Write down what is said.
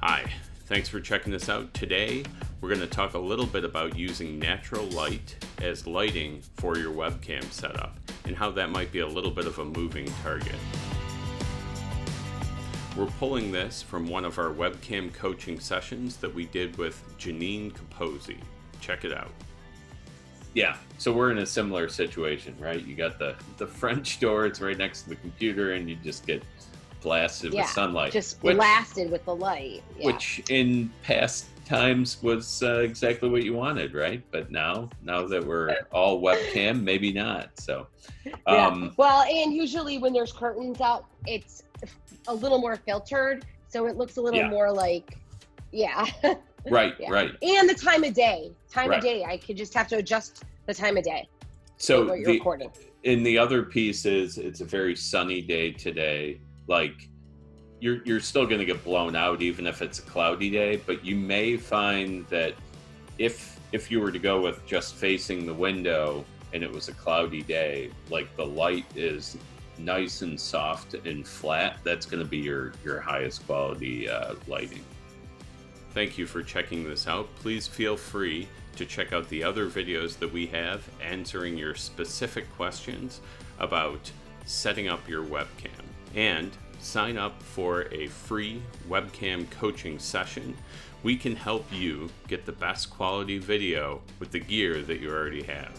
Hi, thanks for checking this out. Today, we're going to talk a little bit about using natural light as lighting for your webcam setup and how that might be a little bit of a moving target. We're pulling this from one of our webcam coaching sessions that we did with Ginine Capozzi. Check it out. Yeah, so we're in a similar situation, right? You got the French door, it's right next to the computer, and you just get blasted with sunlight. Just blasted with the light. Yeah. Which in past times was exactly what you wanted, right? But now that we're all webcam, maybe not. So, Well, and usually when there's curtains out, it's a little more filtered, so it looks a little more like, Right. And the time of day. I could just have to adjust the time of day. So what you're recording. And the other piece is it's a very sunny day today. Like you're still going to get blown out even if it's a cloudy day, but you may find that if you were to go with just facing the window and it was a cloudy day, like the light is nice and soft and flat, that's going to be your highest quality lighting. Thank you for checking this out. Please feel free to check out the other videos that we have answering your specific questions about setting up your webcam. And sign up for a free webcam coaching session. We can help you get the best quality video with the gear that you already have.